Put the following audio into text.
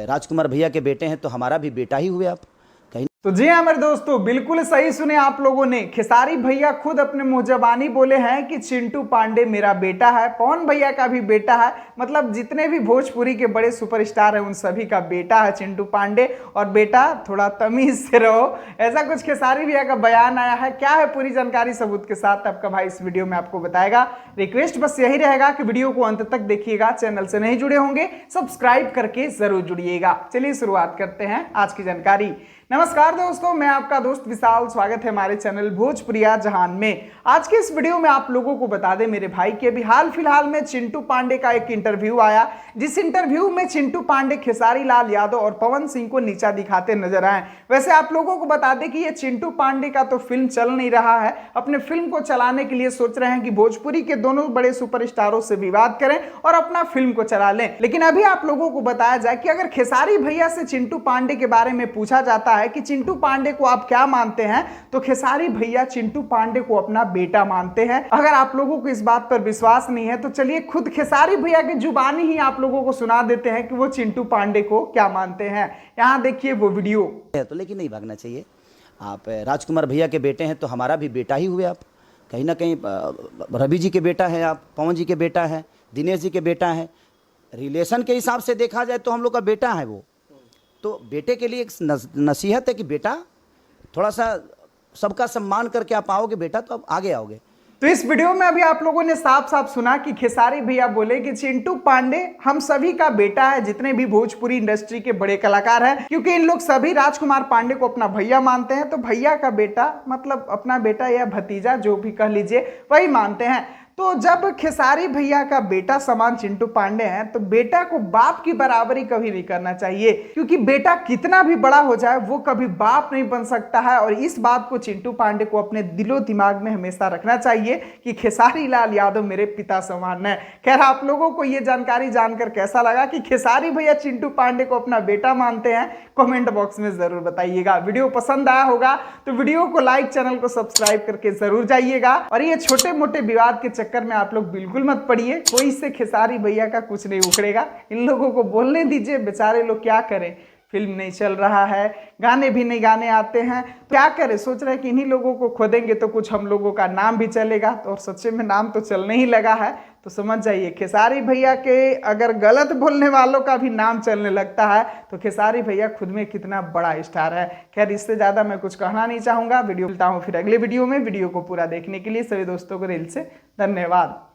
राजकुमार भैया के बेटे हैं तो हमारा भी बेटा ही हुए आप कहीं। तो जी हाँ मेरे दोस्तों, बिल्कुल सही सुने आप लोगों ने। खेसारी भैया खुद अपने मुंह जबानी बोले हैं कि चिंटू पांडे मेरा बेटा है, पवन भैया का भी बेटा है। मतलब जितने भी भोजपुरी के बड़े सुपरस्टार हैं उन सभी का बेटा है चिंटू पांडे। और बेटा थोड़ा तमीज से रहो, ऐसा कुछ खेसारी भैया का बयान आया है। क्या है पूरी जानकारी सबूत के साथ आपका भाई इस वीडियो में आपको बताएगा। रिक्वेस्ट बस यही रहेगा कि वीडियो को अंत तक देखिएगा। चैनल से नहीं जुड़े होंगे सब्सक्राइब करके जरूर जुड़िएगा। चलिए शुरुआत करते हैं आज की जानकारी। नमस्कार दोस्तों, मैं आपका दोस्त विशाल, स्वागत है हमारे चैनल भोजपुरिया जहान में। आज के इस वीडियो में आप लोगों को बता दें मेरे भाई के अभी हाल फिलहाल में चिंटू पांडे का एक इंटरव्यू आया, जिस इंटरव्यू में चिंटू पांडे खेसारी लाल यादव और पवन सिंह को नीचा दिखाते नजर आए। वैसे आप लोगों को बता दें कि ये चिंटू पांडे का तो फिल्म चल नहीं रहा है, अपने फिल्म को चलाने के लिए सोच रहे हैं कि भोजपुरी के दोनों बड़े सुपरस्टारों से विवाद करें और अपना फिल्म को चला लें। लेकिन अभी आप लोगों को बताया जाए कि अगर खेसारी भैया से चिंटू पांडे के बारे में पूछा जाता है कि चिंटू पांडे को आप क्या मानते हैं, तो खेसारी भैया चिंटू पांडे को अपना बेटा मानते हैं। अगर आप लोगों को इस बात पर विश्वास नहीं है तो चलिए खुद खेसारी भैया की जुबानी ही आप लोगों को सुना देते हैं कि वो चिंटू पांडे को क्या मानते हैं। यहां देखिए वो वीडियो। तो लेकिन नहीं भागना चाहिए। आप राजकुमार भैया के बेटे हैं तो हमारा भी बेटा ही हुए आप कहीं ना कहीं। रवि जी के बेटा है, आप पवन जी के बेटा है, दिनेश जी के बेटा है। रिलेशन के हिसाब से देखा जाए तो हम लोग का बेटा है वो। तो बेटे के लिए एक नसीहत है कि बेटा थोड़ा सा सबका सम्मान करके आप आओगे बेटा तो आप आगे आओगे। तो इस वीडियो में अभी आप लोगों ने साफ साफ सुना कि खेसारी भैया बोले कि चिंटू पांडे हम सभी का बेटा है, जितने भी भोजपुरी इंडस्ट्री के बड़े कलाकार हैं, क्योंकि इन लोग सभी राजकुमार पांडे को अपना भैया मानते हैं। तो भैया का बेटा मतलब अपना बेटा या भतीजा जो भी कह लीजिए वही मानते हैं। तो जब खेसारी भैया का बेटा समान चिंटू पांडे हैं तो बेटा को बाप की बराबरी कभी नहीं करना चाहिए, क्योंकि बेटा कितना भी बड़ा हो जाए वो कभी बाप नहीं बन सकता है। और इस बात को चिंटू पांडे को अपने दिलो दिमाग में हमेशा रखना चाहिए कि खेसारी लाल यादव मेरे पिता समान है। खैर आप लोगों को ये जानकारी जानकर कैसा लगा कि खेसारी भैया चिंटू पांडे को अपना बेटा मानते हैं, कमेंट बॉक्स में जरूर बताइएगा। वीडियो पसंद आया होगा तो वीडियो को लाइक, चैनल को सब्सक्राइब करके जरूर जाइएगा। और ये छोटे मोटे विवाद के चक्कर में आप लोग बिल्कुल मत पड़िए, कोई से खेसारी भैया का कुछ नहीं उखड़ेगा। इन लोगों को बोलने दीजिए, बेचारे लोग क्या करें, फिल्म नहीं चल रहा है, गाने भी नहीं गाने आते हैं, तो क्या करें। सोच रहे हैं कि इन्हीं लोगों को खोदेंगे तो कुछ हम लोगों का नाम भी चलेगा। तो और सच्चे में नाम तो चलने ही लगा है। तो समझ जाइए खेसारी भैया के अगर गलत बोलने वालों का भी नाम चलने लगता है तो खेसारी भैया खुद में कितना बड़ा स्टार है। खैर इससे ज़्यादा मैं कुछ कहना नहीं चाहूँगा। वीडियो मिलता हूँ फिर अगले वीडियो में। वीडियो को पूरा देखने के लिए सभी दोस्तों को दिल से धन्यवाद।